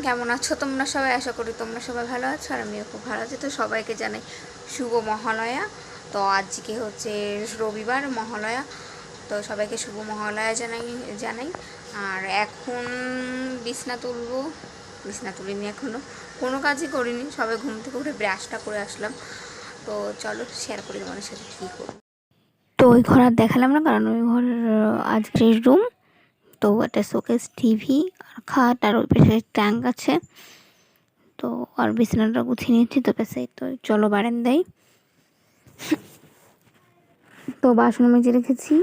কেমন আছো তোমরা সবাই? আশা করি তোমরা সবাই ভালো আছো আর আমিও খুব ভালো আছি। তো সবাইকে জানাই শুভ মহালয়া। তো আজকে হচ্ছে রবিবার মহালয়া, তো সবাইকে শুভ মহালয়া জানাই জানাই আর এখন বিছনা তুলবো। বিছনা তুলিনি, এখনও কোনো কাজই করিনি, সবাই ঘুম থেকে উঠে ব্রাশটা করে আসলাম। তো চলো শেয়ার করি তোমাদের সাথে কী করবো। তো ওই ঘর আর দেখালাম না, কারণ ওই ঘর আজকের রুম। তো একটা শোকেস, টিভি আর খাট, আর ওই পাশে ট্যাঙ্ক আছে। তো আর বিছানাটা গুছিয়ে নিয়েছি তো পাশে। তো চলো বারান্দায়। তো বাসন মেজে রেখেছি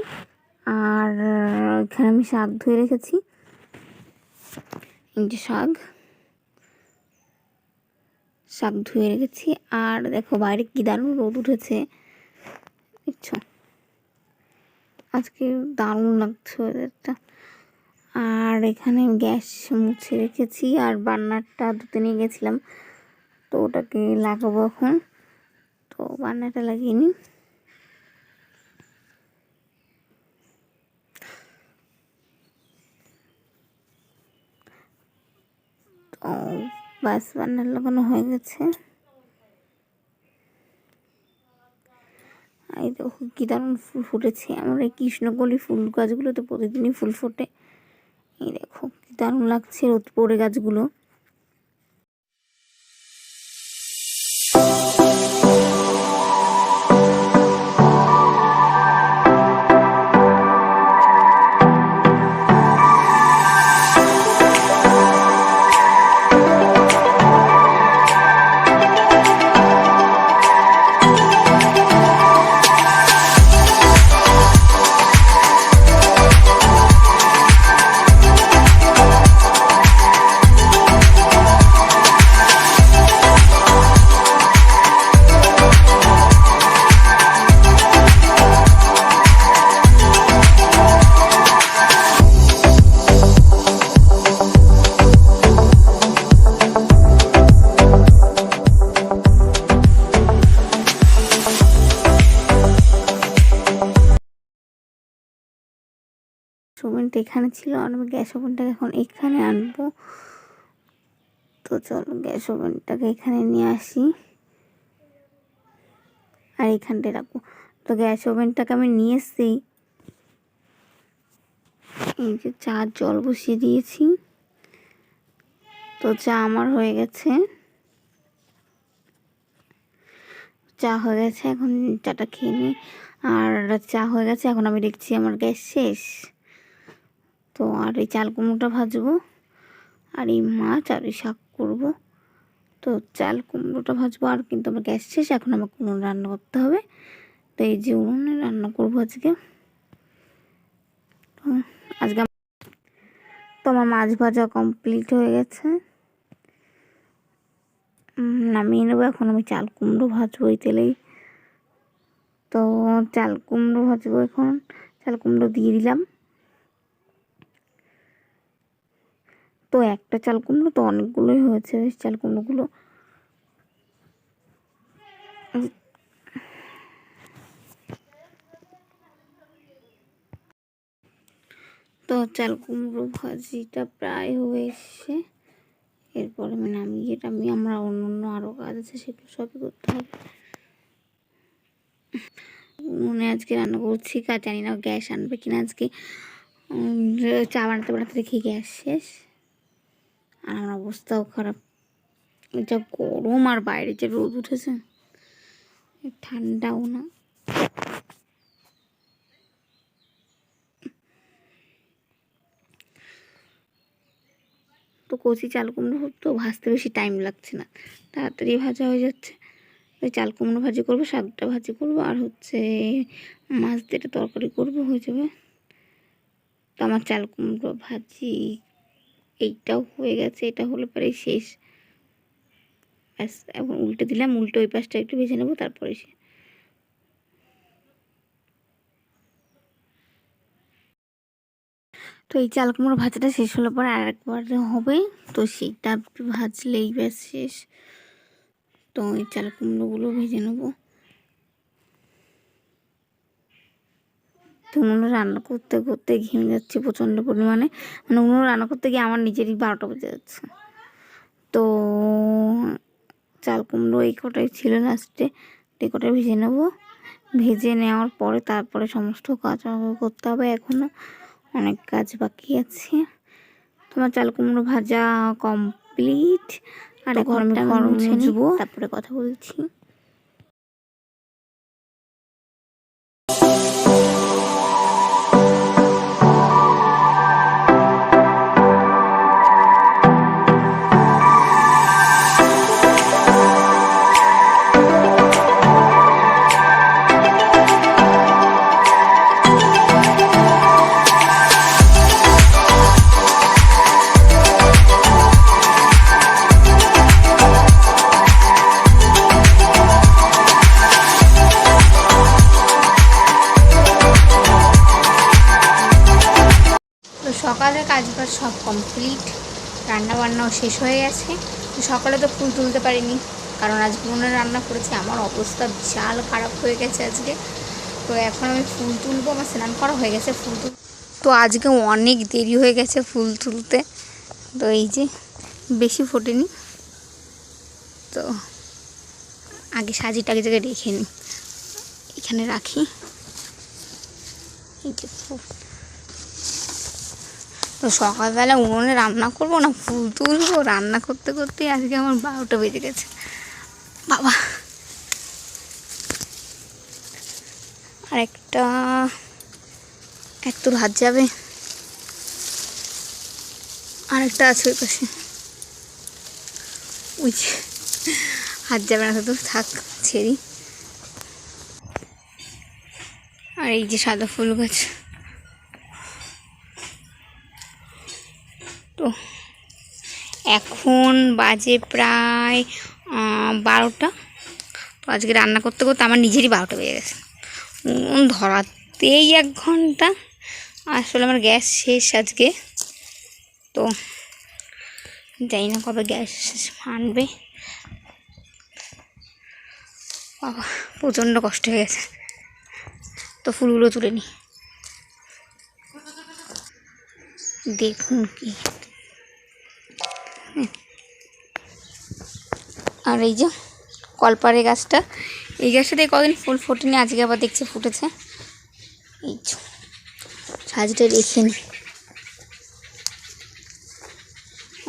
আর এখানে আমি শাক ধুয়ে রেখেছি। এই যে শাক ধুয়ে রেখেছি। আর দেখো বাইরে কি দারুণ রোদ উঠেছে, দেখছো? আজকে দারুণ লাগছে ওয়েদারটা। আর এখানে গ্যাস মুছে রেখেছি আর বার্নারটা ধুতে নিয়ে গেছিলাম, তো ওটাকে লাগাবো এখন। তো বার্নারটা লাগিয়ে নিই। তো বাস বার্নার লাগানো হয়ে গেছে। এই দেখো কি দারুণ ফুল ফুটেছে। আমার এই কৃষ্ণকলি ফুল গাছগুলো তো প্রতিদিনই ফুল ফোটে। এই দেখো কি দারুণ লাগছে রোদ পড়ে গাছগুলো। ওভেনটা এখানে ছিল আর আমি গ্যাস ওভেনটাকে এখন এখানে আনবো। তো চলো গ্যাস ওভেনটাকে এখানে নিয়ে আসি আর এখানটায় রাখবো। তো গ্যাস ওভেনটাকে আমি নিয়ে এসছি। এই যে চা জল বসিয়ে দিয়েছি। তো চা আমার হয়ে গেছে, চা হয়ে গেছে। এখন চাটা খেয়ে নিই। আর চা হয়ে গেছে, এখন আমি দেখছি আমার গ্যাস শেষ। তো আর এই চাল কুমড়োটা ভাজবো আর এই মাছ আর এই শাক করবো। তো চাল কুমড়োটা ভাজবো আর কিন্তু আমার গ্যাস শেষ, এখন আমাকে উনুন রান্না করতে হবে। তো এই যে উনুনে রান্না করবো আজকে। তো আজকে তো আমার মাছ ভাজা কমপ্লিট হয়ে গেছে, নামিয়ে নেবো। এখন আমি চাল কুমড়ো ভাজবো এই তেলেই। তো চাল কুমড়ো ভাজবো এখন। চাল কুমড়ো দিয়ে দিলাম। তো একটা চাল কুমড়ো তো অনেকগুলোই হয়েছে বেশ চাল কুমড়োগুলো। তো চাল কুমড়ো ভাজিটা প্রায় হয়ে এসছে। এরপর আমি নামিয়ে আমরা অন্য আরও কাজ আছে সেগুলো সবই করতে হবে। উনুনে আজকে রান্না করছি, কাজ জানি না গ্যাস আনবে কিনা আজকে। চা বানাতে বানাতে দেখি গ্যাস শেষ আর আমার অবস্থাও খারাপ। যা গরম আর বাইরে যে রোদ উঠেছে, ঠান্ডাও না। তো কচি চাল কুমড়ো তো ভাজতে বেশি টাইম লাগছে না, তাড়াতাড়ি ভাজা হয়ে যাচ্ছে। ওই চাল কুমড়ো ভাজি করবো, শাকটা ভাজি করবো আর হচ্ছে মাছ দিয়ে তরকারি করবো, হয়ে যাবে। তো আমার চাল কুমড়ো ভাজি এইটাও হয়ে গেছে, এটা হলে পরে শেষ। ব্যাস এখন উল্টে দিলাম, উল্টে ওই পাশটা একটু ভেজে নেবো তারপরে তো এই চাল কুমড়ো ভাজাটা শেষ হলে পরে আর একবার হবে, তো সেইটা ভাজলেই ব্যাস শেষ। তো এই চাল কুমড়োগুলো ভেজে নেবো। তো উনুনে রান্না করতে করতে ঘেমে যাচ্ছে প্রচণ্ড পরিমাণে। মানে উনুনে রান্না করতে গিয়ে আমার নিজেরই 12টা বেজে যাচ্ছে। তো চাল কুমড়ো এই কটাই ছিল লাস্টে, এই কটা ভেজে নেব। ভেজে নেওয়ার পরে তারপরে সমস্ত কাজ আমাকে করতে হবে, এখনও অনেক কাজ বাকি আছে। তোমার চাল কুমড়ো ভাজা কমপ্লিট, আর এখন আমি ঘর মুছবো, তারপরে কথা বলছি। সকালের কাজবাজ সব কমপ্লিট, রান্নাবান্নাও শেষ হয়ে গেছে। সকালে তো ফুল তুলতে পারিনি, কারণ আজকে মনে রান্না করেছি, আমার অবস্থা বিশাল খারাপ হয়ে গেছে আজকে। তো এখন আমি ফুল তুলবো, আমার স্নান করা হয়ে গেছে, ফুল তুল তো আজকে অনেক দেরি হয়ে গেছে ফুল তুলতে। তো এই যে বেশি ফোটেনি, তো আগে সাজিটাকে জায়গায় রেখে নিই, এখানে রাখি। এই যে তো সকালবেলা উনুনে রান্না করবো না ফুল তুলবো, রান্না করতে করতেই আজকে আমার 12টা বেজে গেছে বাবা। আর একটা ভাত যাবে, আর একটা আছে ওই পাশে, ওই হাত যাবে না, তো থাক ছেড়ি। আর এই যে সাদা ফুল গাছ, তো এখন বাজে প্রায় 12টা। তো আজকে রান্না করতে করতে আমার নিজেরই 12টা বেজে গেছে, উনুন ধরাতেই 1 ঘন্টা। আসলে আমার গ্যাস শেষ আজকে, তো জানি না কবে গ্যাস আনবে। বাবা প্রচণ্ড কষ্ট হয়ে গেছে। তো ফুলগুলো তুলে নিই, দেখুন কি। আর এই যে কলপাড়ে গাছটা, এই গাছটাতে কদিন ফুল ফোটেনি, আজকে আবার দেখছি ফুটেছে। এই সাজিটা রেখে নি,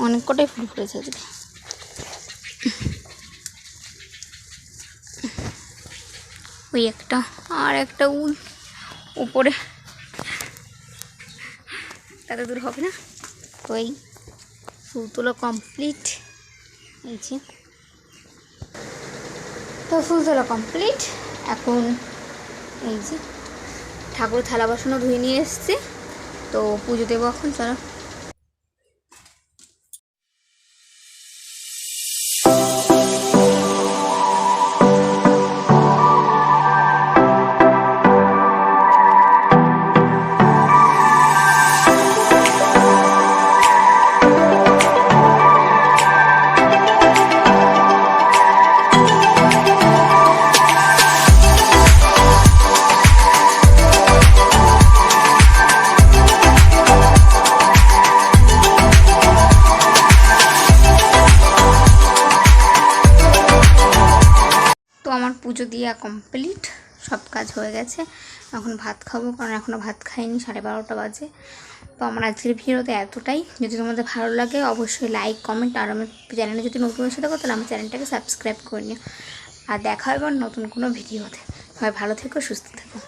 অনেক কটাই ফুল ফুটেছে আজকে। ওই একটা, আর একটা উল উপরে, তাতে দূর হবে না। তো এই ফুল তোলা কমপ্লিট, এই যে তো ফুল তোলা কমপ্লিট। এখন এই যে ঠাকুর থালা বাসনও ধুয়ে নিয়ে এসছে, তো পুজো দেবো এখন, চলো। আমার পুজো দেওয়া কমপ্লিট, সব কাজ হয়ে গেছে। এখন ভাত খাবো, কারণ এখনও ভাত খাইনি, 12:30 বাজে। তো আমার আজকের ভিডিওতে এতটাই। যদি তোমাদের ভালো লাগে অবশ্যই লাইক কমেন্ট, আর আমার চ্যানেলে যদি নতুন এসে থাকো তাহলে আমার চ্যানেলটাকে সাবস্ক্রাইব করে নিও। আর দেখা হবে নতুন কোনো ভিডিওতে। সবাই ভালো থেকো, সুস্থ থেকো।